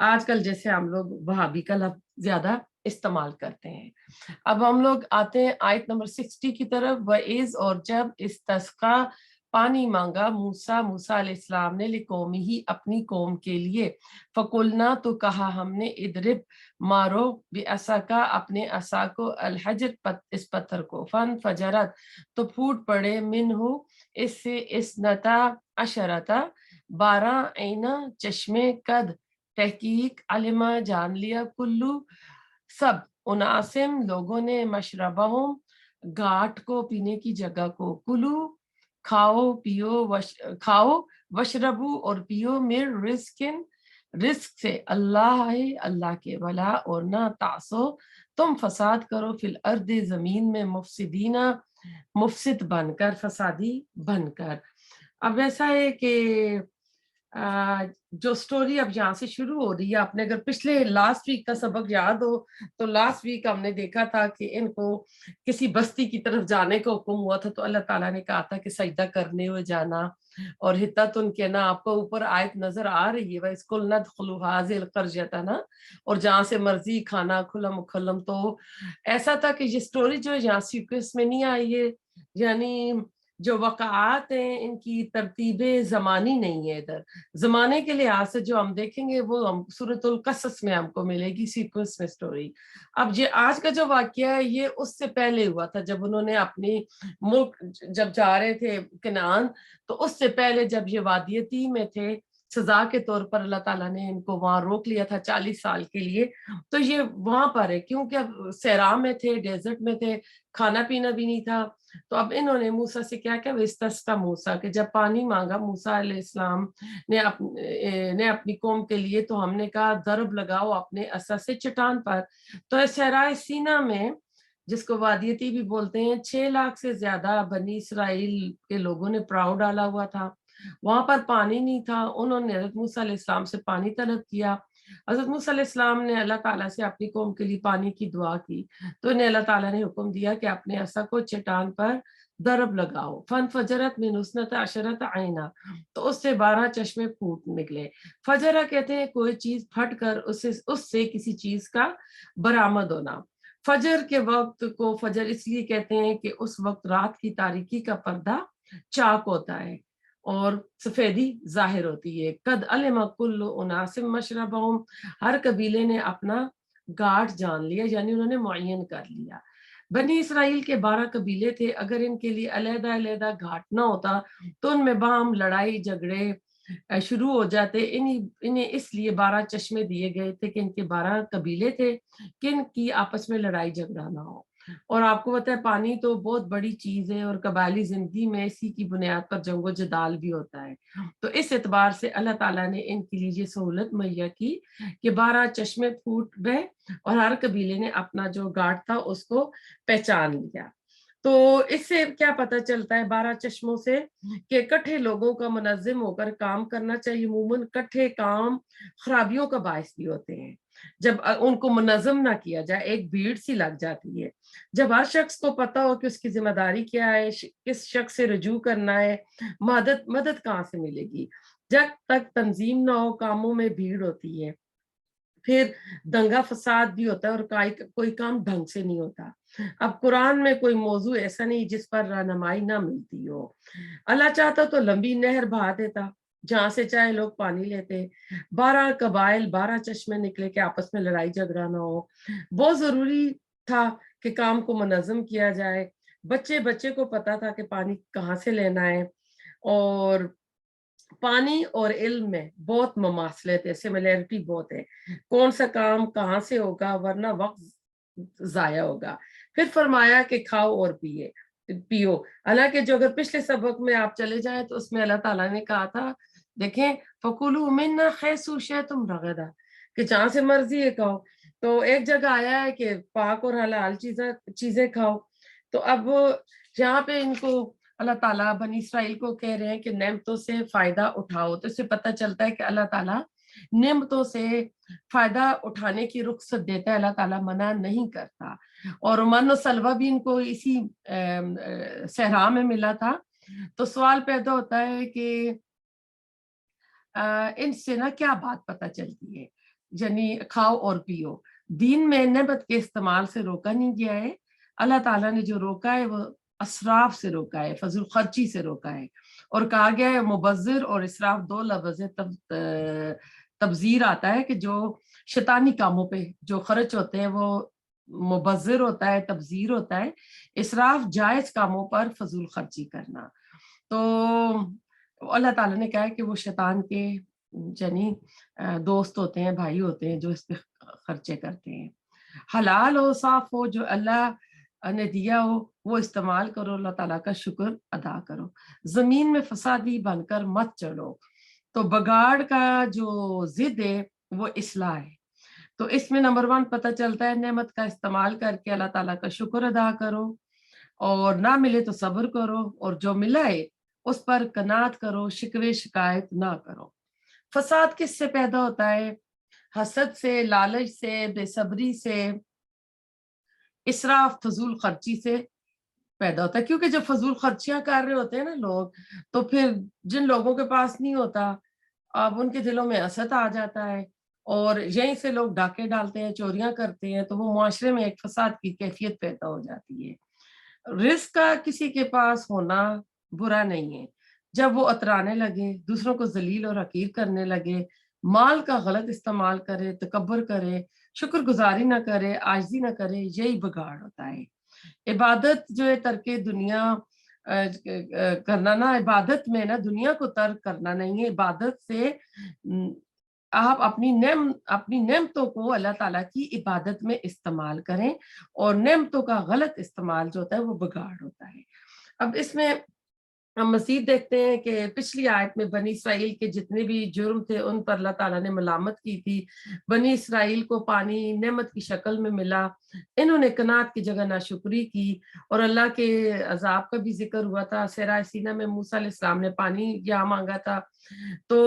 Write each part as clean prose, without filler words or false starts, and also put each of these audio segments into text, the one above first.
آج کل جیسے ہم لوگ وہابی کا لفظ زیادہ استعمال کرتے ہیں۔ اب ہم لوگ آتے ہیں آیت نمبر 60 کی طرف۔ وَإِذْ، اور جب استسقا پانی مانگا موسیٰ، موسیٰ علیہ السلام نے، لقومہ ہی اپنی قوم کے لیے، فقلنا تو کہا ہم نے، اضرب مارو، بعصاک اپنے عصا کو، الحجر اس پتھر کو، فانفجرت تو پھوٹ پڑے، منہ اس سے، اثنتا عشرتا 12 عینا چشمے، قد تحقیق، علما جان لیا، کلو سب، اناسم لوگوں نے، مشربہم گھاٹ کو، پینے کی جگہ کو، کلو کھاؤ پیو، کھاؤ، وشربو اور پیو، من رزقن رزق سے، اللہ ہے اللہ کے، ولا اور نہ، تعصو تم فساد کرو، فی الارض زمین میں، مفسدینہ مفسد بن کر، فسادی بن کر۔ اب ایسا ہے کہ جو سٹوری اب یہاں سے شروع ہو رہی ہے، آپ نے اگر پچھلے لاسٹ ویک کا سبق یاد ہو تو لاسٹ ویک ہم نے دیکھا تھا کہ ان کو کسی بستی کی طرف جانے کا حکم ہوا تھا، تو اللہ تعالیٰ نے کہا تھا کہ سجدہ کرنے ہوئے جانا، اور حتت ان کے نا، آپ کو اوپر آیت نظر آ رہی ہے، وَإِذْ ادْخُلُوا هَٰذِهِ الْقَرْيَةَ نا، اور جہاں سے مرضی کھانا کھلا مکھلم۔ تو ایسا تھا کہ یہ سٹوری جو ہے یہاں سیکوینس میں نہیں آئی ہے، یعنی جو واقعات ہیں ان کی ترتیب زمانی نہیں ہے، ادھر زمانے کے لحاظ سے جو ہم دیکھیں گے وہ ہم سورۃ القصص میں ہم کو ملے گی سیکوینس میں سٹوری۔ اب یہ آج کا جو واقعہ ہے یہ اس سے پہلے ہوا تھا، جب انہوں نے اپنی ملک جب جا رہے تھے کنعان، تو اس سے پہلے جب یہ وادی تیہ میں تھے، سزا کے طور پر اللہ تعالیٰ نے ان کو وہاں روک لیا تھا 40 سال کے لیے۔ تو یہ وہاں پر ہے کیونکہ اب صحرا میں تھے، ڈیزرٹ میں تھے، کھانا پینا بھی نہیں تھا۔ تو اب انہوں نے موسیٰ سے کیا کیا، استسقا موسیٰ، کہ جب پانی مانگا موسیٰ علیہ السلام نے اپنی قوم کے لیے، تو ہم نے کہا ضرب لگاؤ اپنے عصا سے چٹان پر۔ تو صحرائے سینا میں، جس کو وادی تیہ بھی بولتے ہیں، 6 لاکھ سے زیادہ بنی اسرائیل کے لوگوں نے پراؤ ڈالا ہوا تھا، وہاں پر پانی نہیں تھا۔ انہوں نے حضرت موسیٰ علیہ السلام سے پانی طلب کیا، حضرت موسیٰ علیہ السلام نے اللہ تعالیٰ سے اپنی قوم کے لیے پانی کی دعا کی، تو انہیں اللہ تعالیٰ نے حکم دیا کہ اپنے عصا کو چٹان پر ضرب لگاؤ، فانفجرت من اثنتا عشرۃ عینا، تو اس سے 12 چشمے پھوٹ نکلے۔ فجرہ کہتے ہیں کوئی چیز پھٹ کر اس سے کسی چیز کا برآمد ہونا۔ فجر کے وقت کو فجر اس لیے کہتے ہیں کہ اس وقت رات کی تاریکی کا پردہ چاک ہوتا ہے اور سفیدی ظاہر ہوتی ہے۔ قد علم کل اناس مشربہم، ہر قبیلے نے اپنا گھاٹ جان لیا، یعنی انہوں نے معین کر لیا۔ بنی اسرائیل کے 12 قبیلے تھے، اگر ان کے لیے علیحدہ علیحدہ گھاٹ نہ ہوتا تو ان میں باہم لڑائی جھگڑے شروع ہو جاتے۔ انہیں اس لیے 12 چشمے دیے گئے تھے کہ ان کے 12 قبیلے تھے کہ ان کی آپس میں لڑائی جھگڑا نہ ہو۔ اور آپ کو پتہ ہے پانی تو بہت بڑی چیز ہے، اور قبائلی زندگی میں اسی کی بنیاد پر جنگ و جدال بھی ہوتا ہے۔ تو اس اعتبار سے اللہ تعالیٰ نے ان کے لیے یہ سہولت مہیا کی کہ 12 چشمے پھوٹ گئے، اور ہر قبیلے نے اپنا جو گھاٹ تھا اس کو پہچان لیا۔ تو اس سے کیا پتہ چلتا ہے 12 چشموں سے، کہ کٹھے لوگوں کا منظم ہو کر کام کرنا چاہیے۔ عموماً کٹھے کام خرابیوں کا باعث بھی ہوتے ہیں، جب ان کو منظم نہ کیا جائے، ایک بھیڑ سی لگ جاتی ہے۔ جب ہر شخص کو پتہ ہو کہ اس کی ذمہ داری کیا ہے، کس شخص سے رجوع کرنا ہے، مدد کہاں سے ملے گی؟ جب تک تنظیم نہ ہو، کاموں میں بھیڑ ہوتی ہے، پھر دنگا فساد بھی ہوتا ہے، اور کوئی کام ڈھنگ سے نہیں ہوتا۔ اب قرآن میں کوئی موضوع ایسا نہیں جس پر رہنمائی نہ ملتی ہو۔ اللہ چاہتا تو لمبی نہر بہا دیتا، جہاں سے چاہے لوگ پانی لیتے۔ 12 قبائل، 12 چشمے نکلے کہ آپس میں لڑائی جھگڑا نہ ہو۔ بہت ضروری تھا کہ کام کو منظم کیا جائے۔ بچے کو پتا تھا کہ پانی کہاں سے لینا ہے، اور پانی اور علم میں بہت مماثلت ہے، سملیرٹی بہت ہے، کون سا کام کہاں سے ہوگا، ورنہ وقت ضائع ہوگا۔ پھر فرمایا کہ کھاؤ اور پیو۔ حالانکہ جو اگر پچھلے سبق میں آپ چلے جائیں تو اس میں اللہ تعالیٰ نے کہا تھا، دیکھیں فَكُلُوا مِنَّا حَيْثُ شِئْتُمْ رَغَدًا، کہ جہاں سے مرضی ہے کھاؤ۔ تو ایک جگہ آیا ہے کہ پاک اور حلال چیزیں کھاؤ۔ تو اب یہاں پہ ان کو اللہ تعالیٰ بنی اسرائیل کو کہہ رہے ہیں کہ نعمتوں سے فائدہ اٹھاؤ۔ تو اس سے پتہ چلتا ہے کہ اللہ تعالیٰ نعمتوں سے فائدہ اٹھانے کی رخصت دیتا ہے، اللہ تعالیٰ منع نہیں کرتا۔ اور من و سلوہ بھی ان کو اسی صحرا میں ملا تھا۔ تو سوال پیدا ہوتا ہے کہ ان سے نا کیا بات پتہ چلتی ہے؟ یعنی کھاؤ اور پیو. دین میں نعمت کے استعمال سے روکا نہیں گیا ہے. اللہ تعالیٰ نے جو روکا ہے وہ اسراف سے روکا ہے, فضول خرچی سے روکا ہے. اور کہا گیا ہے مبذر اور اسراف دو لفظ تبذیر آتا ہے کہ جو شیطانی کاموں پہ جو خرچ ہوتے ہیں وہ مبذر ہوتا ہے, تبذیر ہوتا ہے. اسراف جائز کاموں پر فضول خرچی کرنا. تو اللہ تعالیٰ نے کہا ہے کہ وہ شیطان کے یعنی دوست ہوتے ہیں, بھائی ہوتے ہیں جو اس پہ خرچے کرتے ہیں. حلال ہو, صاف ہو, جو اللہ نے دیا ہو وہ استعمال کرو, اللہ تعالیٰ کا شکر ادا کرو. زمین میں فسادی بن کر مت چڑھو. تو بگاڑ کا جو ضد ہے وہ اصلاح ہے. تو اس میں نمبر 1 پتہ چلتا ہے نعمت کا استعمال کر کے اللہ تعالیٰ کا شکر ادا کرو, اور نہ ملے تو صبر کرو, اور جو ملا ہے اس پر قناعت کرو, شکوے شکایت نہ کرو. فساد کس سے پیدا ہوتا ہے؟ حسد سے, لالچ سے, بے صبری سے, اسراف فضول خرچی سے پیدا ہوتا ہے. کیونکہ جب فضول خرچیاں کر رہے ہوتے ہیں نا لوگ, تو پھر جن لوگوں کے پاس نہیں ہوتا اب ان کے دلوں میں حسد آ جاتا ہے, اور یہیں سے لوگ ڈاکے ڈالتے ہیں, چوریاں کرتے ہیں, تو وہ معاشرے میں ایک فساد کی کیفیت پیدا ہو جاتی ہے. رزق کا کسی کے پاس ہونا برا نہیں ہے. جب وہ اترانے لگے, دوسروں کو ذلیل اور حقیر کرنے لگے, مال کا غلط استعمال کرے, تکبر کرے, شکر گزاری نہ کرے, عاجزی نہ کرے, یہی بگاڑ ہوتا ہے. عبادت جو ہے ترک دنیا کرنا نا, عبادت میں نا دنیا کو ترک کرنا نہیں ہے. عبادت سے آپ اپنی نعمتوں کو اللہ تعالیٰ کی عبادت میں استعمال کریں, اور نعمتوں کا غلط استعمال جو ہوتا ہے وہ بگاڑ ہوتا ہے. اب اس میں ہم مزید دیکھتے ہیں کہ پچھلی آیت میں بنی اسرائیل کے جتنے بھی جرم تھے ان پر اللہ تعالیٰ نے ملامت کی تھی. بنی اسرائیل کو پانی نعمت کی شکل میں ملا, انہوں نے قناعت کی جگہ ناشکری کی, اور اللہ کے عذاب کا بھی ذکر ہوا تھا. صحرائے سینا میں موسیٰ علیہ السلام نے پانی یہاں مانگا تھا. تو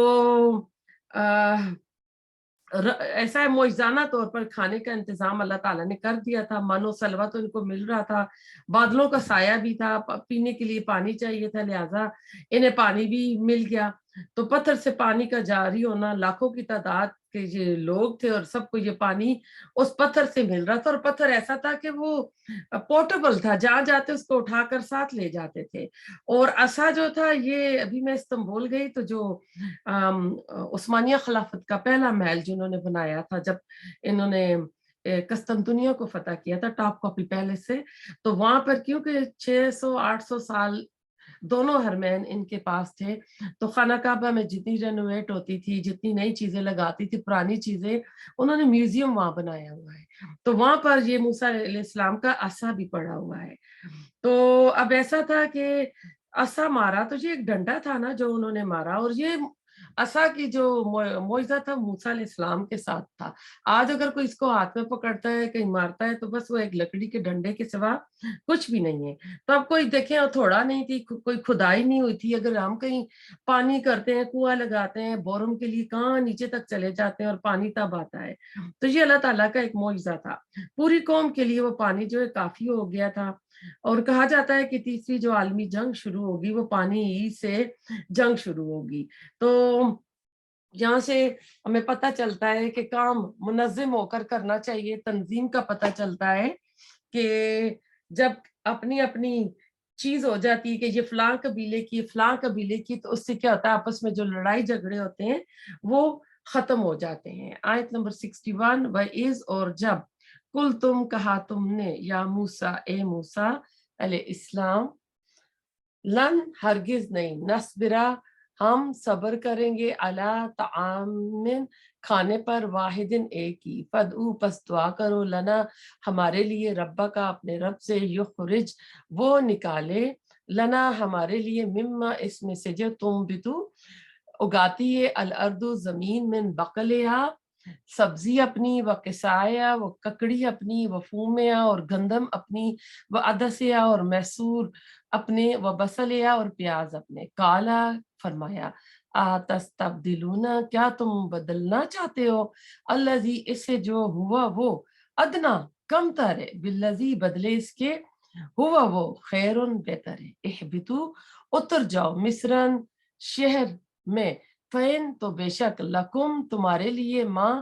ایسا ہے معجزانہ طور پر کھانے کا انتظام اللہ تعالیٰ نے کر دیا تھا. من و سلوہ تو ان کو مل رہا تھا, بادلوں کا سایہ بھی تھا, پینے کے لیے پانی چاہیے تھا, لہٰذا انہیں پانی بھی مل گیا. تو پتھر سے پانی کا جاری ہونا, لاکھوں کی تعداد کے یہ لوگ تھے اور سب کو یہ پانی اس پتھر سے مل رہا تھا. اور پتھر ایسا تھا کہ وہ پورٹیبل تھا, جہاں جاتے اس کو اٹھا کر ساتھ لے جاتے تھے. اور عصا جو تھا, یہ ابھی میں استنبول گئی تو جو عثمانیہ خلافت کا پہلا محل جنہوں نے بنایا تھا جب انہوں نے قسطنطنیہ کو فتح کیا تھا, ٹاپ کاپی پیلس سے, تو وہاں پر کیونکہ 600-800 سال دونوں حرمین ان کے پاس تھے, تو خانہ کعبہ میں جتنی رینوویٹ ہوتی تھی, جتنی نئی چیزیں لگاتی تھی, پرانی چیزیں, انہوں نے میوزیم وہاں بنایا ہوا ہے. تو وہاں پر یہ موسیٰ علیہ السلام کا عصا بھی پڑا ہوا ہے. تو اب ایسا تھا کہ عصا مارا تو یہ ایک ڈنڈا تھا نا جو انہوں نے مارا, اور یہ عصا کی جو معجزہ تھا موسیٰ علیہ السلام کے ساتھ تھا. آج اگر کوئی اس کو ہاتھ میں پکڑتا ہے, کہیں مارتا ہے, تو بس وہ ایک لکڑی کے ڈنڈے کے سوا کچھ بھی نہیں ہے. تو اب کوئی دیکھیں تھوڑا نہیں تھی, کوئی کھدائی نہیں ہوئی تھی. اگر ہم کہیں پانی کرتے ہیں, کنواں لگاتے ہیں بورم کے لیے, کہاں نیچے تک چلے جاتے ہیں اور پانی تب آتا ہے. تو یہ اللہ تعالیٰ کا ایک معجزہ تھا. پوری قوم کے لیے وہ پانی جو ہے کافی ہو گیا تھا. اور کہا جاتا ہے کہ تیسری جو عالمی جنگ شروع ہوگی وہ پانی ہی سے جنگ شروع ہوگی. تو یہاں سے ہمیں پتہ چلتا ہے کہ کام منظم ہو کر کرنا چاہیے. تنظیم کا پتہ چلتا ہے کہ جب اپنی اپنی چیز ہو جاتی ہے کہ یہ فلاں قبیلے کی, فلاں قبیلے کی, تو اس سے کیا ہوتا ہے, آپس میں جو لڑائی جھگڑے ہوتے ہیں وہ ختم ہو جاتے ہیں. آیت نمبر 61, وَإِذْ, اور جب, کل تم, کہا تم نے, یا موسیٰ, اے موسیٰ علیہ السلام, لن, ہرگز نہیں, نصبرا, ہم صبر کریں گے, علی طعام, کھانے پر, واحدن, ایک ہی, فدعو, پس دعا کرو, لنا, ہمارے لیے, ربا کا, اپنے رب سے, یخرج, وہ نکالے, لنا, ہمارے لیے, مما, اس میں سے, جو تم بتو, اگاتی ہے, الارض, زمین, من بقلہا, سبزی اپنی, و قصایا, وہ ککڑی اپنی, و فومیا, اور گندم اپنی, و عدسیا, اور محصور اپنے, و بصلیا, اور پیاز اپنے. کالا, فرمایا, تستبدلون, کیا تم بدلنا چاہتے ہو, الذی, اس سے جو, ہوا وہ, ادنا, کم تر ہے, بالذی, بدلے اس کے, ہوا وہ, خیرن, بہتر ہے. احبتو, اتر جاؤ, مصرن, شہر میں, فین, تو بے شک, لکم, تمہارے لیے, ماں,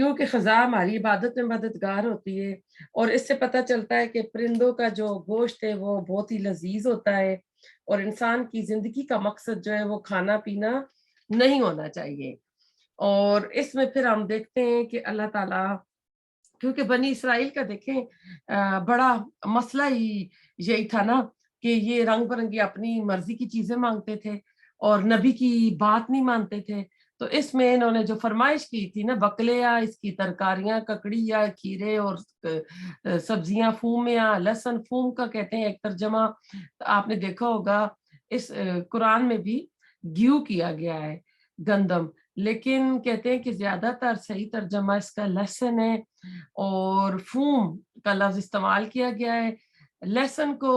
کیونکہ خزاں ہماری عبادت میں مددگار ہوتی ہے، اور اس سے پتہ چلتا ہے کہ پرندوں کا جو گوشت ہے وہ بہت ہی لذیذ ہوتا ہے، اور انسان کی زندگی کا مقصد جو ہے وہ کھانا پینا نہیں ہونا چاہیے۔ اور اس میں پھر ہم دیکھتے ہیں کہ اللہ تعالیٰ، کیونکہ بنی اسرائیل کا دیکھیں بڑا مسئلہ ہی یہی تھا نا کہ یہ رنگ برنگی اپنی مرضی کی چیزیں مانگتے تھے اور نبی کی بات نہیں مانتے تھے۔ تو اس میں انہوں نے جو فرمائش کی تھی نا، بکلے یا اس کی ترکاریاں، ککڑی یا کھیرے اور سبزیاں فوم یا لہسن، فوم کا کہتے ہیں ایک ترجمہ، آپ نے دیکھا ہوگا اس قرآن میں بھی گیو کیا گیا ہے، گندم، لیکن کہتے ہیں کہ زیادہ تر صحیح ترجمہ اس کا لہسن ہے، اور فوم کا لفظ استعمال کیا گیا ہے۔ لہسن کو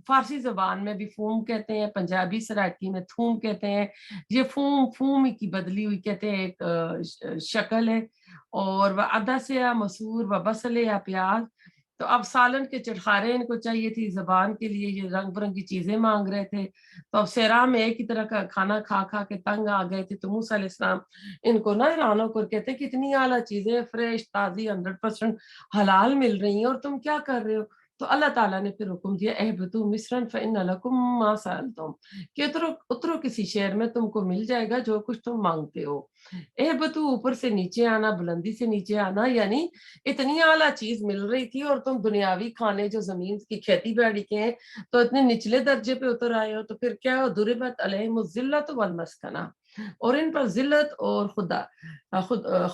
فارسی زبان میں بھی فوم کہتے ہیں، پنجابی سرائکی میں تھوم کہتے ہیں۔ یہ فوم کی بدلی ہوئی کہتے ہیں ایک شکل ہے، اور وہ عدس یا مسور و بصل یا پیاز۔ تو اب سالن کے چٹخارے ان کو چاہیے تھی زبان کے لیے، یہ رنگ برنگی چیزیں مانگ رہے تھے۔ تو اب صحرا میں ایک ہی طرح کا کھانا کھا کھا کے تنگ آ گئے تھے، تو موسیٰ علیہ السلام ان کو نا حیران ہو کر کہتے کہ اتنی اعلیٰ چیزیں فریش تازی 100% حلال مل رہی ہیں اور تم کیا کر رہے ہو؟ تو اللہ تعالیٰ نے پھر حکم دیا اہبطوا مصرا فإن لکم ما سألتم، کہ اترو کسی شہر میں، تم کو مل جائے گا جو کچھ تم مانگتے ہو۔ اہبطوا اوپر سے نیچے آنا، بلندی سے نیچے آنا، یعنی اتنی اعلیٰ چیز مل رہی تھی اور تم دنیاوی کھانے جو زمین کی کھیتی باڑی کے ہیں تو اتنے نچلے درجے پہ اتر آئے ہو۔ تو پھر کیا ہو، ضربت علیہم الذلۃ والمسکنہ، اور ان پر ذلت اور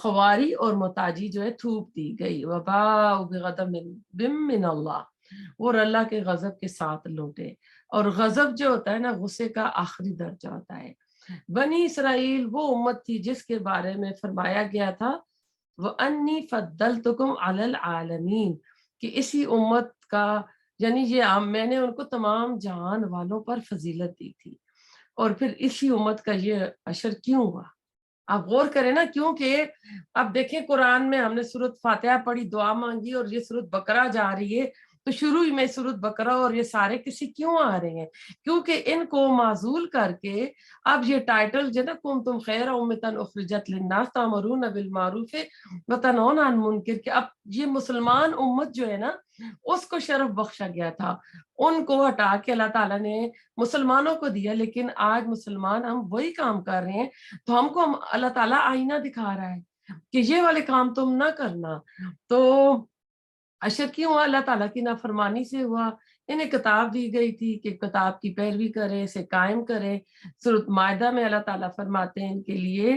خواری اور محتاجی جو ہے تھوپ دی گئی۔ وباءوا بغضب من اللہ، اور اللہ کے غضب کے ساتھ لوٹے۔ اور غضب جو ہوتا ہے نا، غصے کا آخری درجہ ہوتا ہے۔ بنی اسرائیل وہ امت تھی جس کے بارے میں فرمایا گیا تھا وَأَنِّي فَضَّلْتُكُمْ عَلَى الْعَالَمِينَ، کہ اسی امت کا، یعنی یہ میں نے ان کو تمام جہان والوں پر فضیلت دی تھی۔ اور پھر اسی امت کا یہ اشر کیوں ہوا؟ آپ غور کریں نا، کیونکہ اب دیکھیں قرآن میں ہم نے سورۃ فاتحہ پڑھی، دعا مانگی، اور یہ سورۃ بقرہ جا رہی ہے، تو شروع میں سورۃ بقرہ اور یہ سارے کسی کیوں آ رہے ہیں؟ کیونکہ ان کو معزول کر کے اب یہ ٹائٹل جو نا کنتم خیر امۃ اخرجت للناس تأمرون بالمعروف وتنہون عن المنکر، کہ اب یہ مسلمان امت جو ہے نا اس کو شرف بخشا گیا تھا، ان کو ہٹا کے اللہ تعالیٰ نے مسلمانوں کو دیا، لیکن آج مسلمان ہم وہی کام کر رہے ہیں، تو ہم کو اللہ تعالیٰ آئینہ دکھا رہا ہے کہ یہ والے کام تم نہ کرنا۔ تو اشر کیوں ہوا؟ اللہ تعالیٰ کی نافرمانی سے ہوا۔ انہیں کتاب دی گئی تھی کہ کتاب کی پیروی کرے، اسے قائم کرے۔ سورۃ مائدہ میں اللہ تعالیٰ فرماتے ہیں ان کے لیے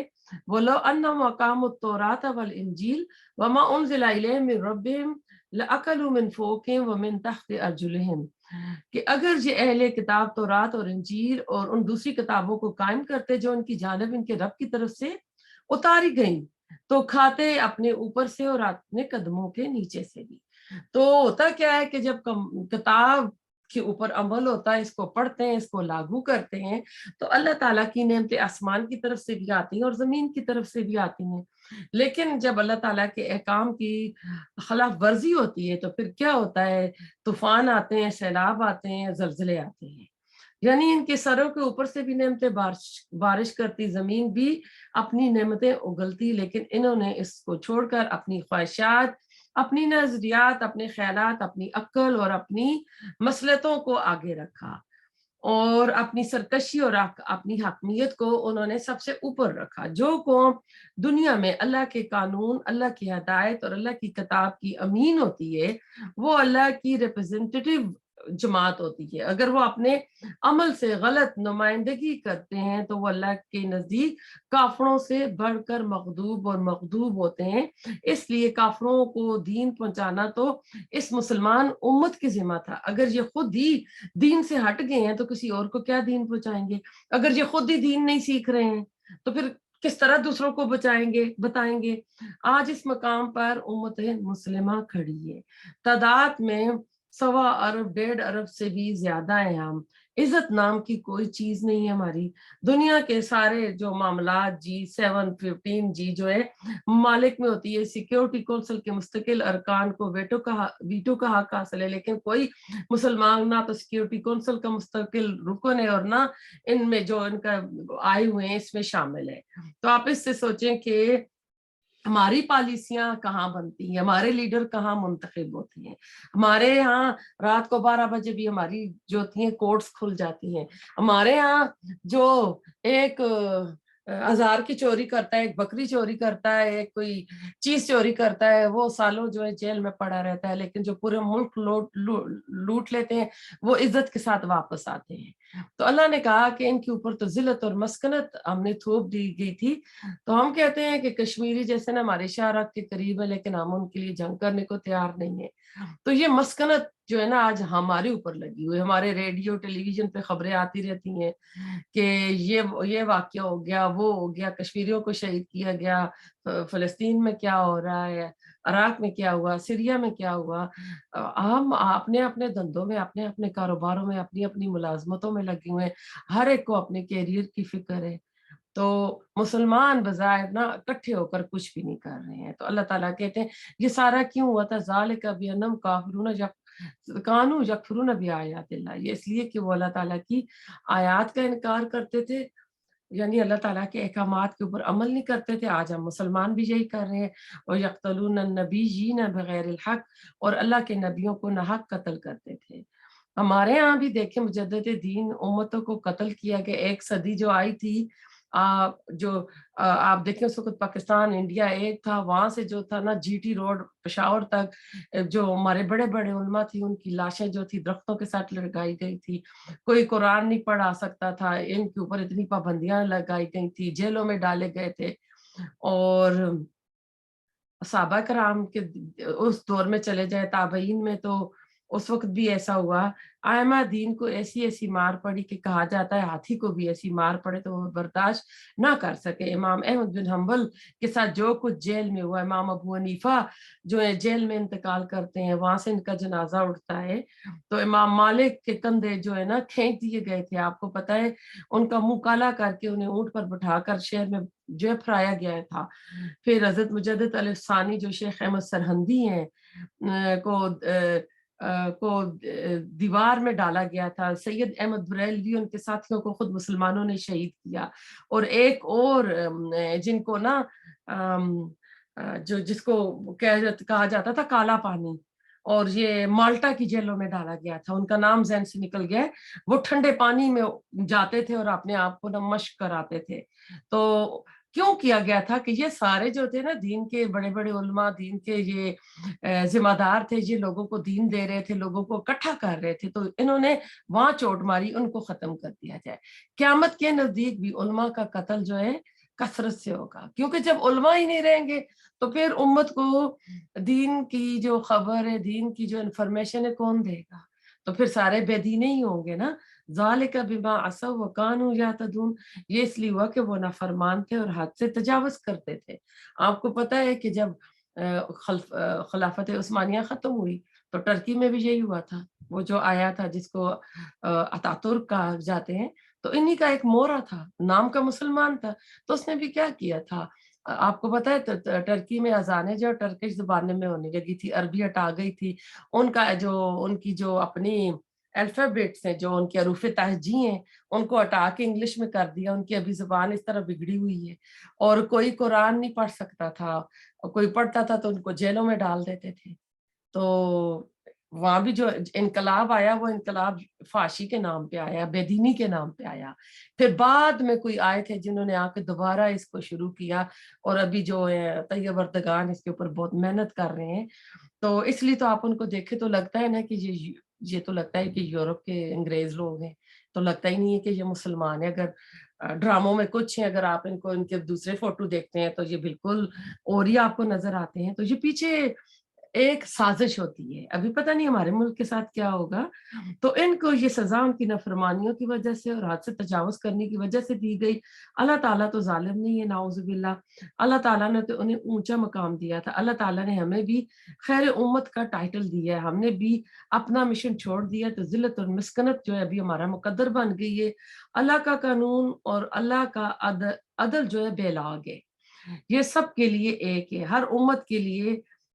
وَلَوْ أَنَّهُمْ أَقَامُوا التَّوْرَاةَ وَالْإِنْجِيلَ وَمَا أُنزِلَ إِلَيْهِم مِّن رَّبِّهِمْ لَأَكَلُوا مِن فَوْقِهِمْ وَمِن تَحْتِ أَرْجُلِهِمْ، کہ اگر یہ اہل کتاب تورات اور انجیل اور ان دوسری کتابوں کو قائم کرتے جو ان کی جانب ان کے رب کی طرف سے اتاری گئیں، تو کھاتے اپنے اوپر سے اور اپنے قدموں کے نیچے سے بھی۔ تو ہوتا کیا ہے کہ جب کتاب کے اوپر عمل ہوتا ہے، اس کو پڑھتے ہیں، اس کو لاگو کرتے ہیں، تو اللہ تعالیٰ کی نعمتیں آسمان کی طرف سے بھی آتی ہیں اور زمین کی طرف سے بھی آتی ہیں۔ لیکن جب اللہ تعالیٰ کے احکام کی خلاف ورزی ہوتی ہے تو پھر کیا ہوتا ہے؟ طوفان آتے ہیں، سیلاب آتے ہیں، زلزلے آتے ہیں، یعنی ان کے سروں کے اوپر سے بھی نعمتیں بارش کرتی، زمین بھی اپنی نعمتیں اگلتی، لیکن انہوں نے اس کو چھوڑ کر اپنی خواہشات، اپنی نظریات، اپنے خیالات، اپنی عقل اور اپنی مصلحتوں کو آگے رکھا، اور اپنی سرکشی اور اپنی حاکمیت کو انہوں نے سب سے اوپر رکھا۔ جو قوم دنیا میں اللہ کے قانون، اللہ کی ہدایت اور اللہ کی کتاب کی امین ہوتی ہے، وہ اللہ کی ریپرزینٹیٹیو جماعت ہوتی ہے۔ اگر وہ اپنے عمل سے غلط نمائندگی کرتے ہیں تو وہ اللہ کے نزدیک کافروں سے بڑھ کر مغضوب اور مغضوب ہوتے ہیں۔ اس لیے کافروں کو دین پہنچانا تو اس مسلمان امت کی ذمہ تھا۔ اگر یہ خود ہی دین سے ہٹ گئے ہیں تو کسی اور کو کیا دین پہنچائیں گے؟ اگر یہ خود ہی دین نہیں سیکھ رہے ہیں تو پھر کس طرح دوسروں کو بتائیں گے؟ آج اس مقام پر امت مسلمہ کھڑی ہے، تعداد میں 1.25 ارب 1.5 ارب سے بھی زیادہ ہیں ہم۔ عزت نام کی کوئی چیز نہیں ہے ہماری۔ دنیا کے سارے جو معاملات G7 جی جو ہے ممالک میں ہوتی ہے، سیکیورٹی کونسل کے مستقل ارکان کو ویٹو کا حق حاصل ہے، لیکن کوئی مسلمان نہ تو سیکیورٹی کونسل کا مستقل رکن ہے اور نہ ان میں جو ان کا آئے ہوئے ہیں اس میں شامل ہے۔ تو آپ اس سے سوچیں کہ ہماری پالیسیاں کہاں بنتی ہیں, ہمارے لیڈر کہاں منتخب ہوتے ہیں. ہمارے یہاں رات کو 12 بجے بھی ہماری جو ہوتی ہیں کورٹس کھل جاتی ہیں. ہمارے یہاں جو ایک 1000 کی چوری کرتا ہے, ایک بکری چوری کرتا ہے, ایک کوئی چیز چوری کرتا ہے, وہ سالوں جو ہے جیل میں پڑا رہتا ہے, لیکن جو پورے ملک لوٹ لیتے ہیں وہ عزت کے ساتھ واپس آتے ہیں. تو اللہ نے کہا کہ ان کے اوپر تو ذلت اور مسکنت ہم نے تھوپ دی گئی تھی. تو ہم کہتے ہیں کہ کشمیری جیسے نا ہمارے شہرات کے قریب ہے, لیکن ہم ان کے لیے جنگ کرنے کو تیار نہیں ہے. تو یہ مسکنت جو ہے نا آج ہمارے اوپر لگی ہوئی, ہمارے ریڈیو ٹیلی ویژن پہ خبریں آتی رہتی ہیں کہ یہ واقعہ ہو گیا, وہ ہو گیا, کشمیریوں کو شہید کیا گیا, فلسطین میں کیا ہو رہا ہے, عراق میں کیا ہوا, سیریا میں کیا ہوا. ہم اپنے اپنے دھندوں میں, اپنے اپنے کاروباروں میں, اپنی اپنی ملازمتوں میں لگے ہوئے ہیں, ہر ایک کو اپنے کیریئر کی فکر ہے. تو مسلمان بظاہر نا اکٹھے ہو کر کچھ بھی نہیں کر رہے ہیں. تو اللہ تعالیٰ کہتے ہیں یہ سارا کیوں ہوا تھا, ذالک بانہم کافرون کانوا یکفرون بآیات اللہ, یہ اس لیے کہ وہ اللہ تعالیٰ کی آیات کا انکار کرتے تھے, یعنی اللہ تعالیٰ کے احکامات کے اوپر عمل نہیں کرتے تھے. آج ہم مسلمان بھی یہی کر رہے ہیں. اور یقتلون النبیین بغیر الحق, اور اللہ کے نبیوں کو ناحق قتل کرتے تھے. ہمارے ہاں بھی دیکھیں مجدد دین امتوں کو قتل کیا گیا. ایک صدی جو آئی تھی, جو آپ دیکھیں اس وقت پاکستان انڈیا ایک تھا, وہاں سے جو تھا نا جی ٹی روڈ پشاور تک جو ہمارے بڑے بڑے علماء تھی ان کی لاشیں جو تھی درختوں کے ساتھ لٹکائی گئی تھی. کوئی قرآن نہیں پڑھا سکتا تھا, ان کے اوپر اتنی پابندیاں لگائی گئی تھی, جیلوں میں ڈالے گئے تھے. اور صحابہ کرام کے اس دور میں چلے جائے, تابعین میں تو اس وقت بھی ایسا ہوا. ائمہ دین کو ایسی ایسی مار پڑی کہ کہا جاتا ہے ہاتھی کو بھی ایسی مار پڑے تو وہ برداشت نہ کر سکے. امام احمد بن حنبل کے ساتھ جو کچھ جیل میں ہوا, امام ابو حنیفہ جو ہے جیل میں انتقال کرتے ہیں, وہاں سے ان کا جنازہ اٹھتا ہے, تو امام مالک کے کندھے جو ہے نا کھینچ دیے گئے تھے. آپ کو پتہ ہے ان کا منہ کالا کر کے انہیں اونٹ پر بٹھا کر شہر میں جو ہے پھرایا گیا تھا. پھر حضرت مجدد علیہ الثانی جو شیخ احمد سرہندی ہیں کو دیوار میں ڈالا گیا تھا. سید احمد بریلوی ان کے ساتھیوں کو خود مسلمانوں نے شہید کیا. اور ایک اور جن کو نا جس کو کہا جاتا تھا کالا پانی, اور یہ مالٹا کی جیلوں میں ڈالا گیا تھا, ان کا نام ذہن سے نکل گیا. وہ ٹھنڈے پانی میں جاتے تھے اور اپنے آپ کو نا مشق کراتے تھے. تو کیوں کیا گیا تھا کہ یہ سارے جو تھے نا دین کے بڑے بڑے علماء, دین کے یہ ذمہ دار تھے, یہ لوگوں کو دین دے رہے تھے, لوگوں کو اکٹھا کر رہے تھے, تو انہوں نے وہاں چوٹ ماری, ان کو ختم کر دیا جائے. قیامت کے نزدیک بھی علماء کا قتل جو ہے کثرت سے ہوگا, کیونکہ جب علماء ہی نہیں رہیں گے تو پھر امت کو دین کی جو خبر ہے, دین کی جو انفارمیشن ہے, کون دے گا؟ تو پھر سارے بے دین ہی ہوں گے نا. ذالک بما عصوا وکانوا یعتدون, یہ اس لیے ہوا کہ وہ نافرمان تھے اور حد سے تجاوز کرتے تھے. آپ کو پتہ ہے کہ جب خلافت عثمانیہ ختم ہوئی تو ٹرکی میں بھی یہی ہوا تھا. وہ جو آیا تھا جس کو اتاتورک کہا جاتے ہیں, تو انہی کا ایک مورا تھا, نام کا مسلمان تھا, تو اس نے بھی کیا کیا تھا. آپ کو پتہ ہے ٹرکی میں اذانیں جو ٹرکش زبان میں ہونے لگی تھی, عربی ہٹا گئی تھی. ان کی جو اپنی الفابیٹس ہیں, جو ان کے حروف تہجی ہیں, ان کو ہٹا کے انگلش میں کر دیا. ان کی ابھی زبان اس طرح بگڑی ہوئی ہے, اور کوئی قرآن نہیں پڑھ سکتا تھا, کوئی پڑھتا تھا تو ان کو جیلوں میں ڈال دیتے تھے. تو وہاں بھی جو انقلاب آیا وہ انقلاب فاشی کے نام پہ آیا, بے دینی کے نام پہ آیا. پھر بعد میں کوئی آئے تھے جنہوں نے آ کے دوبارہ اس کو شروع کیا, اور ابھی جو طیب اردگان اس کے اوپر بہت محنت کر رہے ہیں. تو اس لیے تو آپ ان کو دیکھے تو لگتا ہے نا کہ یہ تو لگتا ہے کہ یورپ کے انگریز لوگ ہیں, تو لگتا ہی نہیں ہے کہ یہ مسلمان ہے. اگر ڈراموں میں کچھ ہیں, اگر آپ ان کے دوسرے فوٹو دیکھتے ہیں تو یہ بالکل اور ہی آپ کو نظر آتے ہیں. تو یہ پیچھے ایک سازش ہوتی ہے. ابھی پتہ نہیں ہمارے ملک کے ساتھ کیا ہوگا. تو ان کو یہ سزا ان کی نافرمانیوں کی وجہ سے اور حد سے تجاوز کرنے کی وجہ سے دی گئی. اللہ تعالیٰ تو ظالم نہیں ہے, نعوذ باللہ. اللہ تعالیٰ نے تو انہیں اونچا مقام دیا تھا. اللہ تعالیٰ نے ہمیں بھی خیر امت کا ٹائٹل دیا ہے, ہم نے بھی اپنا مشن چھوڑ دیا, تو ذلت اور مسکنت جو ہے ابھی ہمارا مقدر بن گئی ہے. اللہ کا قانون اور اللہ کا عدل جو ہے بے لاگ ہے, یہ سب کے لیے ایک ہے, ہر امت کے لیے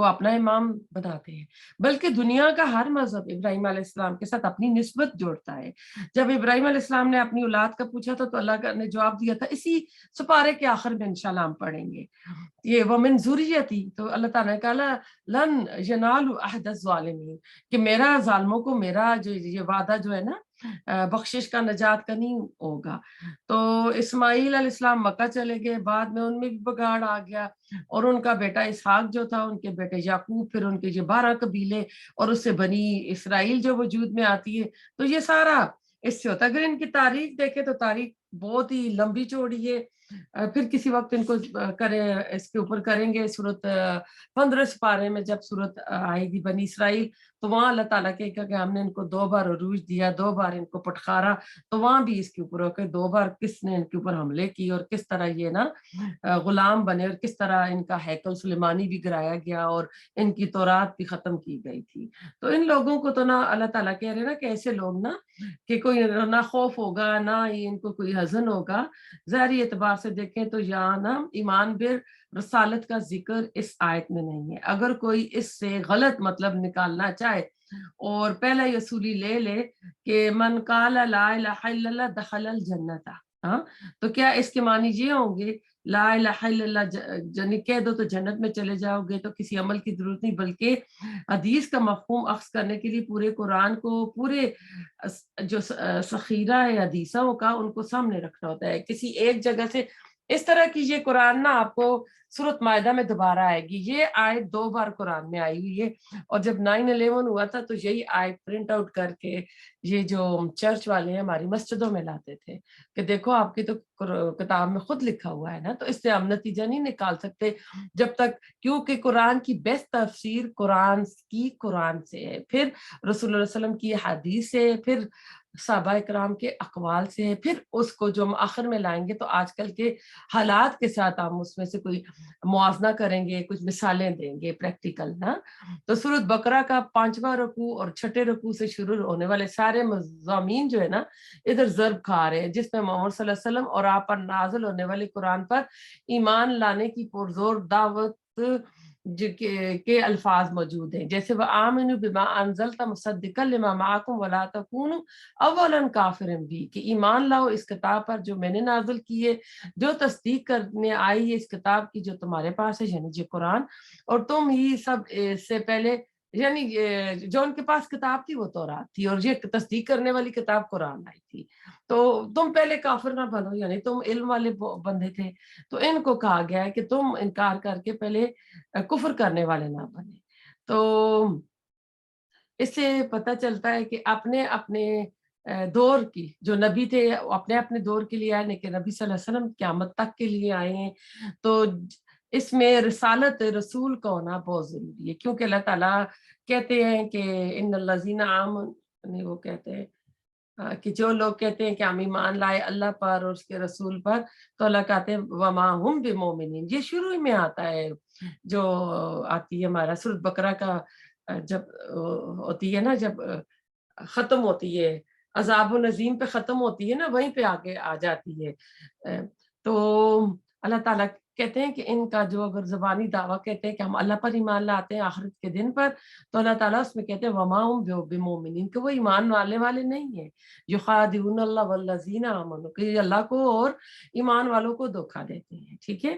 کو اپنا امام بناتے ہیں، بلکہ دنیا کا ہر مذہب ابراہیم علیہ السلام کے ساتھ اپنی نسبت جوڑتا ہے۔ جب ابراہیم علیہ السلام نے اپنی اولاد کا پوچھا تھا تو اللہ نے جواب دیا تھا، اسی سپارے کے آخر میں انشاءاللہ ہم پڑھیں گے، یہ ومن ذریتی، تو اللہ تعالیٰ نے کہا لن ینالوا عہد الظالمین، کہ میرا ظالموں کو میرا جو یہ وعدہ جو ہے نا بخشش کا، نجات کا نہیں ہوگا۔ تو اسماعیل علیہ السلام مکہ چلے گئے، بعد میں ان میں بھی بگاڑ آ گیا، اور ان کا بیٹا اسحاق جو تھا، ان کے بیٹے یعقوب، پھر ان کے جو 12 قبیلے، اور اس سے بنی اسرائیل جو وجود میں آتی ہے، تو یہ سارا اس سے ہوتا ہے۔ اگر ان کی تاریخ دیکھیں تو تاریخ بہت ہی لمبی چوڑی ہے، پھر کسی وقت ان کو کریں، اس کے اوپر کریں گے۔ سورت 15 سپارے میں جب سورت آئے گی بنی اسرائیل، تو وہاں اللہ تعالیٰ کہے گا کہ ہم نے ان کو 2 بار عروج دیا، 2 بار ان کو پٹخارا، تو وہاں بھی اس کے اوپر ہو کہ 2 بار کس نے ان کے اوپر حملے کی، اور کس طرح یہ نا غلام بنے، اور کس طرح ان کا ہیکل سلیمانی بھی گرایا گیا، اور ان کی تورات بھی ختم کی گئی تھی۔ تو ان لوگوں کو تو نہ اللہ تعالیٰ کہہ رہے نا کہ ایسے لوگ نا کہ کوئی نہ خوف ہوگا، نہ ان کو کوئی حزن ہوگا۔ ظاہری اعتبار سے دیکھیں تو یہاں نا ایمان بر رسالت کا ذکر اس آیت میں نہیں ہے۔ اگر کوئی اس سے غلط مطلب نکالنا چاہے اور پہلا یہ اصولی لے لے کہ من قال لا الہ الا اللہ دخل الجنت، ہاں، تو کیا اس کے معنی یہ ہوں گے لا الہ الا اللہ جنی کہہ دو تو جنت میں چلے جاؤ گے، تو کسی عمل کی ضرورت نہیں، بلکہ حدیث کا مفہوم اخذ کرنے کے لیے پورے قرآن کو، پورے جو ذخیرہ ہے حدیثوں کا، ان کو سامنے رکھنا ہوتا ہے۔ کسی ایک جگہ سے اس طرح کی یہ قرآن نا آپ کو سورۃ مائدہ میں دوبارہ آئے گی، یہ آیت 2 بار قرآن میں آئی ہوئی ہے، اور جب 9/11 ہوا تھا تو یہی آیت پرنٹ آؤٹ کر کے یہ جو چرچ والے ہیں ہماری مسجدوں میں لاتے تھے کہ دیکھو آپ کی تو کتاب میں خود لکھا ہوا ہے نا، تو اس سے ہم نتیجہ نہیں نکال سکتے جب تک، کیونکہ قرآن کی بیسٹ تفسیر قرآن سے ہے، پھر رسول اللہ علیہ وسلم کی حدیث سے، پھر صحابہ کرام کے اقوال سے، پھر اس کو جو ہم آخر میں لائیں گے تو آج کل کے حالات کے ساتھ ہم اس میں سے کوئی موازنہ کریں گے، کچھ مثالیں دیں گے پریکٹیکل نا۔ تو سورۃ بقرہ کا 5واں رکوع اور 6ٹھے رکوع سے شروع ہونے والے سارے مضامین جو ہے نا ادھر ضرب کھا رہے ہیں، جس میں محمد صلی اللہ علیہ وسلم اور آپ پر نازل ہونے والے قرآن پر ایمان لانے کی پرزور دعوت کے الفاظ موجود ہیں، جیسے وَآمِنُوا بِمَا أَنزَلْتَ مُصَدِّقًا لِمَا مَعَكُمْ وَلَا تَكُونُوا أَوَّلَ كَافِرٍ بِهِ، کہ ایمان لاؤ اس کتاب پر جو میں نے نازل کی ہے، جو تصدیق کرنے آئی ہے اس کتاب کی جو تمہارے پاس ہے، یعنی جو قرآن، اور تم ہی سب سے پہلے، یعنی جو ان کے پاس کتاب تھی وہ تورات تھی، اور یہ تصدیق کرنے والی کتاب قرآن آئی تھی، تو تم پہلے کافر نہ بنو، یعنی تم علم والے بندے تھے، تو ان کو کہا گیا ہے کہ تم انکار کر کے پہلے کفر کرنے والے نہ بنے۔ تو اس سے پتہ چلتا ہے کہ اپنے اپنے دور کی جو نبی تھے اپنے اپنے دور کے لیے آئے، لیکن نبی صلی اللہ علیہ وسلم قیامت تک کے لیے آئے ہیں، تو اس میں رسالت رسول کا ہونا بہت ضروری ہے، کیونکہ اللہ تعالیٰ کہتے ہیں کہ ان الذین آمنوا، وہ کہتے ہیں کہ جو لوگ کہتے ہیں کہ ہم ایمان لائے اللہ پر اور اس کے رسول پر، تو اللہ کہتے ہیں وما ہم بمومنین، یہ شروع میں آتا ہے، جو آتی ہے ہمارا سورۃ بقرہ کا جب ہوتی ہے نا، جب ختم ہوتی ہے عذاب و نظیم پہ ختم ہوتی ہے نا، وہیں پہ آگے آ جاتی ہے۔ تو اللہ تعالیٰ کہتے ہیں کہ ان کا جو اگر زبانی دعویٰ کہتے ہیں کہ ہم اللہ پر ایمان لاتے ہیں آخرت کے دن پر، تو اللہ تعالیٰ اس میں کہتے ہیں وما ہم بمومنین، کہ وہ ایمان والے نہیں ہیں، یخادعون اللہ والذین آمنوا، کہ اللہ کو اور ایمان والوں کو دھوکہ دیتے ہیں، ٹھیک ہے۔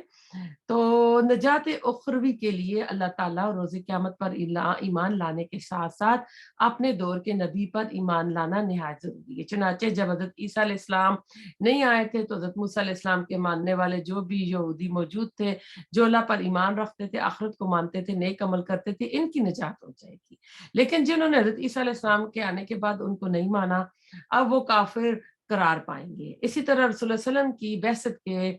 تو نجات اخروی کے لیے اللہ تعالیٰ روز قیامت پر ایمان لانے کے ساتھ ساتھ اپنے دور کے نبی پر ایمان لانا نہایت ضروری ہے۔ چنانچہ جب حضرت عیسیٰ علیہ السلام نہیں آئے تھے تو حضرت موسیٰ علیہ السلام کے ماننے والے جو بھی یہودی موجود تھے، جو اللہ پر ایمان رکھتے تھے، آخرت کو مانتے تھے، نیک عمل کرتے تھے، ان کی نجات ہو جائے گی۔ لیکن جنہوں نے حضرت عیسیٰ علیہ السلام کے آنے کے بعد ان کو نہیں مانا، اب وہ کافر قرار پائیں گے۔ اسی طرح رسول اللہ علیہ وسلم کی بعثت کے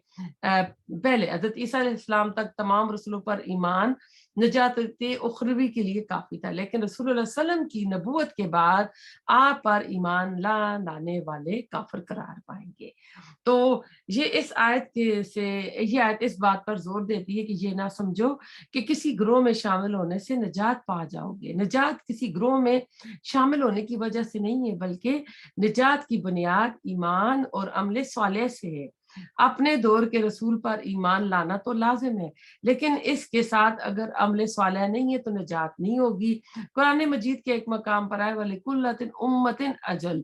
پہلے حضرت عیسیٰ علیہ السلام تک تمام رسولوں پر ایمان نجات اخروی کے لیے کافی تھا، لیکن رسول اللہ علیہ وسلم کی نبوت کے بعد آپ پر ایمان لانے والے کافر قرار پائیں گے۔ تو یہ اس آیت سے یہ آیت اس بات پر زور دیتی ہے کہ یہ نہ سمجھو کہ کسی گروہ میں شامل ہونے سے نجات پا جاؤ گے۔ نجات کسی گروہ میں شامل ہونے کی وجہ سے نہیں ہے، بلکہ نجات کی بنیاد ایمان اور عمل صالح سے ہے۔ اپنے دور کے رسول پر ایمان لانا تو لازم ہے، لیکن اس کے ساتھ اگر عمل صالح نہیں ہے تو نجات نہیں ہوگی۔ قرآن مجید کے ایک مقام پر آئے وَلِكُلَّ أُمَّةٍ اجل،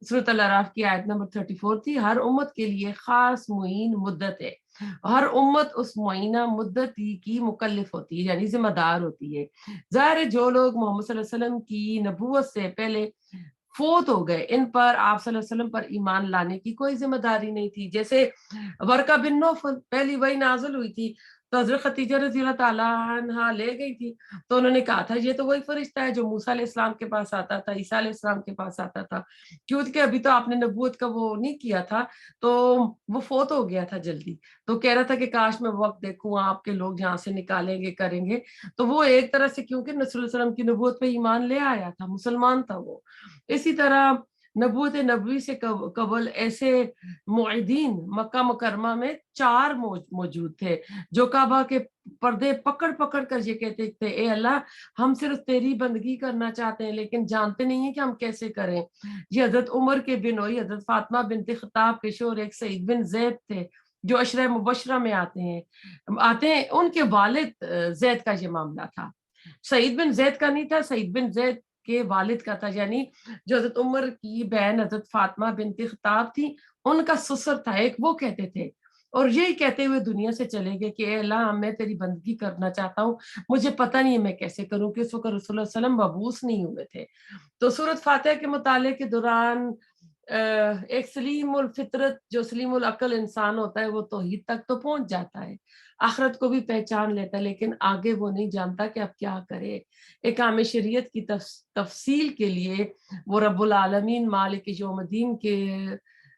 سورۃ الاعراف کی آیت نمبر 34 تھی، ہر امت کے لیے خاص معین مدت ہے، ہر امت اس معینہ مدت کی مکلف ہوتی ہے، یعنی ذمہ دار ہوتی ہے۔ ظاہر ہے جو لوگ محمد صلی اللہ علیہ وسلم کی نبوت سے پہلے فوت ہو گئے، ان پر آپ صلی اللہ علیہ وسلم پر ایمان لانے کی کوئی ذمہ داری نہیں تھی۔ جیسے ورقہ بن نوفل، پہلی وہی نازل ہوئی تھی تو حضرت خدیجہ رضی اللہ تعالیٰ عنہا لے گئی تھی، تو انہوں نے کہا تھا یہ تو وہی فرشتہ ہے جو موسیٰ علیہ السلام کے پاس آتا تھا، عیسیٰ علیہ السلام کے پاس آتا تھا، کیونکہ ابھی تو آپ نے نبوت کا وہ نہیں کیا تھا، تو وہ فوت ہو گیا تھا جلدی، تو کہہ رہا تھا کہ کاش میں وقت دیکھوں آپ کے لوگ جہاں سے نکالیں گے کریں گے، تو وہ ایک طرح سے کیونکہ نبی صلی اللہ علیہ وسلم کی نبوت پہ ایمان لے آیا تھا، مسلمان تھا وہ۔ اسی طرح نبوت نبوی سے قبل ایسے معیدین مکہ مکرمہ میں 4 موجود تھے جو کعبہ کے پردے پکڑ پکڑ کر یہ کہتے تھے اے اللہ ہم صرف تیری بندگی کرنا چاہتے ہیں لیکن جانتے نہیں ہیں کہ ہم کیسے کریں۔ یہ حضرت عمر کے بنوئی حضرت فاطمہ بنت خطاب کے شوہر ایک سعید بن زید تھے جو عشرہ مبشرہ میں آتے ہیں، ان کے والد زید کا یہ معاملہ تھا، سعید بن زید کا نہیں تھا، سعید بن زید کے والد کا تھا، یعنی جو حضرت عمر کی بہن حضرت فاطمہ بنت خطاب تھی ان کا سسر تھا ایک، وہ کہتے تھے، اور یہی کہتے ہوئے دنیا سے چلے گئے کہ اے اللہ میں تیری بندگی کرنا چاہتا ہوں، مجھے پتہ نہیں ہے میں کیسے کروں، کہ اس وقت رسول اللہ صلی اللہ علیہ وسلم مبعوث نہیں ہوئے تھے۔ تو سورۃ فاتحہ کے مطالعے کے دوران ایک سلیم الفطرت جو سلیم العقل انسان ہوتا ہے وہ توحید تک تو پہنچ جاتا ہے، آخرت کو بھی پہچان لیتا ہے، لیکن آگے وہ نہیں جانتا کہ اب کیا کرے۔ احکام شریعت کی تفصیل کے لیے وہ رب العالمین مالک یوم الدین کے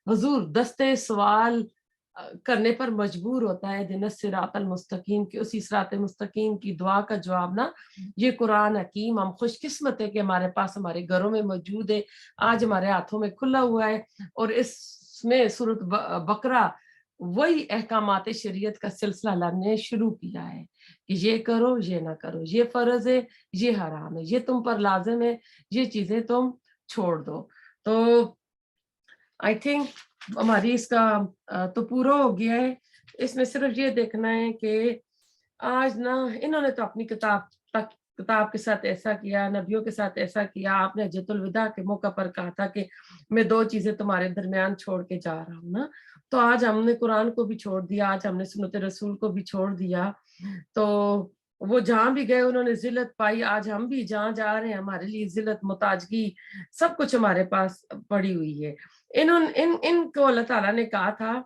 حضور دستے سوال کرنے پر مجبور ہوتا ہے، دن الصراط المستقیم کی، اسی صراط مستقیم کی دعا کا جواب نا یہ قرآن حکیم، ہم خوش قسمت ہے کہ ہمارے پاس ہمارے گھروں میں موجود ہے، آج ہمارے ہاتھوں میں کھلا ہوا ہے، اور اس میں سورۃ بقرہ وہی احکامات شریعت کا سلسلہ اللہ نے شروع کیا ہے کہ یہ کرو یہ نہ کرو، یہ فرض ہے یہ حرام ہے، یہ تم پر لازم ہے یہ چیزیں تم چھوڑ دو۔ تو آئی تھنک ہماری اس کا تو پورا ہو گیا ہے، اس میں صرف یہ دیکھنا ہے کہ آج نا انہوں نے تو اپنی کتاب کے ساتھ ایسا کیا، نبیوں کے ساتھ ایسا کیا، آپ نے حجۃ الوداع کے موقع پر کہا تھا کہ میں 2 چیزیں تمہارے درمیان چھوڑ کے جا رہا ہوں نا، تو آج ہم نے قرآن کو بھی چھوڑ دیا، آج ہم نے سنت رسول کو بھی چھوڑ دیا، تو وہ جہاں بھی گئے انہوں نے ذلت پائی، آج ہم بھی جہاں جا رہے ہیں ہمارے لیے ذلت محتاجگی سب کچھ ہمارے پاس پڑی ہوئی ہے۔ ان کو اللہ تعالیٰ نے کہا تھا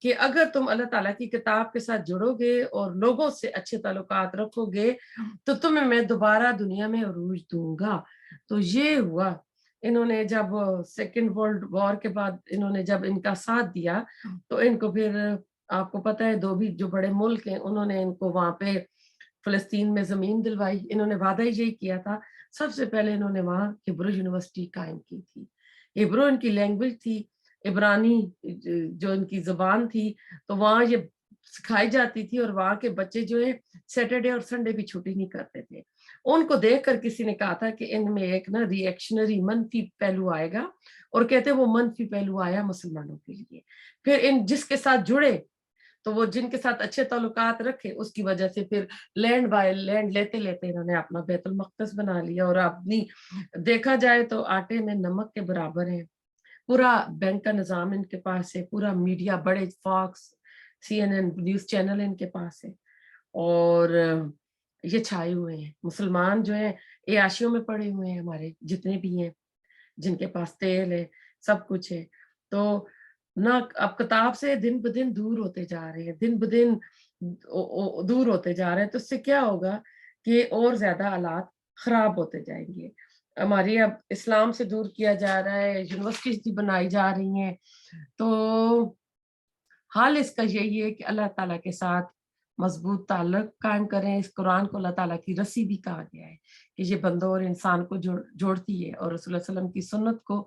کہ اگر تم اللہ تعالیٰ کی کتاب کے ساتھ جڑو گے اور لوگوں سے اچھے تعلقات رکھو گے تو تمہیں میں دوبارہ دنیا میں عروج دوں گا۔ تو یہ ہوا، انہوں نے جب سیکنڈ ورلڈ وار کے بعد انہوں نے جب ان کا ساتھ دیا تو ان کو پھر آپ کو پتہ ہے 2 بھی جو بڑے ملک ہیں انہوں نے ان کو وہاں پہ فلسطین میں زمین دلوائی، انہوں نے وعدہ یہی کیا تھا، سب سے پہلے انہوں نے وہاں ہبرو یونیورسٹی قائم کی تھی، ہبرو ان کی لینگویج تھی، عبرانی جو ان کی زبان تھی، تو وہاں یہ سکھائی جاتی تھی، اور وہاں کے بچے جو ہیں سیٹرڈے اور سنڈے بھی چھٹی نہیں کرتے تھے۔ ان کو دیکھ کر کسی نے کہا تھا کہ ان میں ایک نا ری ایکشنری منفی پہلو آئے گا، اور کہتے وہ منفی پہلو آیا مسلمانوں کے لیے، پھر ان جس کے ساتھ جڑے تو وہ جن کے ساتھ اچھے تعلقات رکھے اس کی وجہ سے پھر لینڈ بائی لینڈ لیتے لیتے انہوں نے اپنا بیت المقدس بنا لیا، اور اپنی دیکھا جائے تو آٹے میں نمک کے برابر ہے، پورا بینک کا نظام ان کے پاس ہے، پورا میڈیا، بڑے فاکس CNN نیوز چینل ان کے پاس ہے، اور یہ چھائے ہوئے ہیں، مسلمان جو ہیں عیاشیوں میں پڑے ہوئے ہیں، ہمارے جتنے بھی ہیں جن کے پاس تیل ہے سب کچھ ہے، تو نہ اب کتاب سے دن بدن دور ہوتے جا رہے ہیں، دن بدن دور ہوتے جا رہے ہیں، تو اس سے کیا ہوگا کہ اور زیادہ حالات خراب ہوتے جائیں گے، ہماری اب اسلام سے دور کیا جا رہا ہے، یونیورسٹیز بنائی جا رہی ہیں، تو حال اس کا یہی ہے کہ اللہ تعالیٰ کے ساتھ مضبوط تعلق قائم کریں۔ اس قرآن کو اللہ تعالیٰ کی رسی بھی کہا گیا ہے کہ یہ بندوں اور انسان کو جوڑتی ہے، اور رسول اللہ صلی اللہ علیہ وسلم کی سنت کو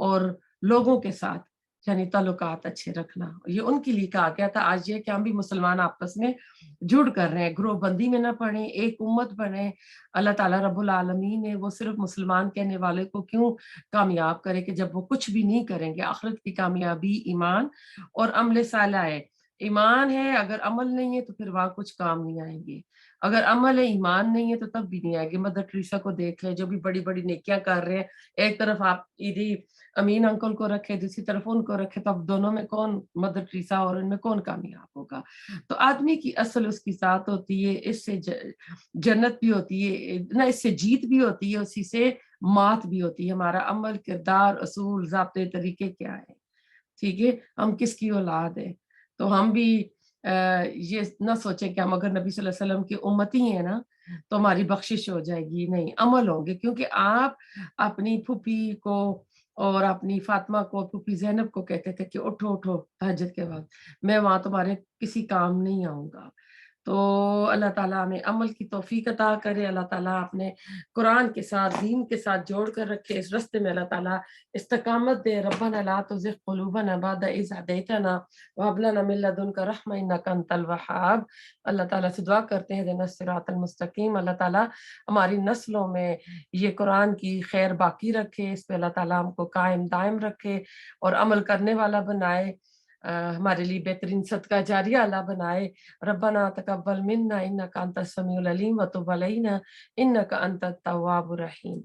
اور لوگوں کے ساتھ یعنی تعلقات اچھے رکھنا، یہ ان کے لیے کہا گیا تھا۔ آج یہ کہ ہم بھی مسلمان آپس میں جڑ کر رہے ہیں، گروہ بندی میں نہ پڑھیں، ایک امت بنیں۔ اللہ تعالیٰ رب العالمین نے وہ صرف مسلمان کہنے والے کو کیوں کامیاب کرے کہ جب وہ کچھ بھی نہیں کریں گے۔ آخرت کی کامیابی ایمان اور عمل صالح ہے۔ ایمان ہے، اگر عمل نہیں ہے تو پھر وہاں کچھ کام نہیں آئیں گے۔ اگر عمل ہے ایمان نہیں ہے تو تب بھی نہیں آئے گی۔ مدر ٹریسا کو دیکھ لیں جو بھی بڑی بڑی نیکیاں کر رہے ہیں، ایک طرف آپ عیدی امین انکل کو رکھے، دوسری طرف ان کو رکھے، تو اب دونوں میں کون مدر ٹریسا اور ان میں کون کامیاب ہوگا؟ تو آدمی کی اصل اس کی ذات ہوتی ہے، اس سے جنت بھی ہوتی ہے نہ، اس سے جیت بھی ہوتی ہے، اسی سے مات بھی ہوتی ہے۔ ہمارا عمل، کردار، اصول، ضابطے، طریقے کیا ہے، ٹھیک ہے، ہم کس کی اولاد ہے۔ تو ہم بھی یہ نہ سوچیں کہ ہم اگر نبی صلی اللہ علیہ وسلم کی امتی ہیں نا تو ہماری بخشش ہو جائے گی، نہیں، عمل ہوں گے۔ کیونکہ آپ اپنی پھوپھی کو اور اپنی فاطمہ کو، پھوپھی زینب کو کہتے تھے کہ اٹھو اٹھو تہجد کے وقت، میں وہاں تمہارے کسی کام نہیں آؤں گا۔ تو اللہ تعالیٰ ہمیں عمل کی توفیق عطا کرے، اللہ تعالیٰ اپنے قرآن کے ساتھ، دین کے ساتھ جوڑ کر رکھے، اس رستے میں اللہ تعالیٰ استقامت دے۔ ربنا لا تزغ قلوبنا بعد إذ هديتنا وهب لنا من لدنك رحمة إنك أنت الوهاب۔ اللہ تعالیٰ سے دعا کرتے ہیں اهدنا الصراط المستقیم، اللہ تعالیٰ ہماری نسلوں میں یہ قرآن کی خیر باقی رکھے، اس پہ اللہ تعالیٰ ہم کو قائم دائم رکھے اور عمل کرنے والا بنائے، ہمارے لیے بہترین صدقہ جاریہ اللہ بنائے۔ ربنا تقبل منا انك انت السميع العليم وتب علينا انك انت التواب الرحیم۔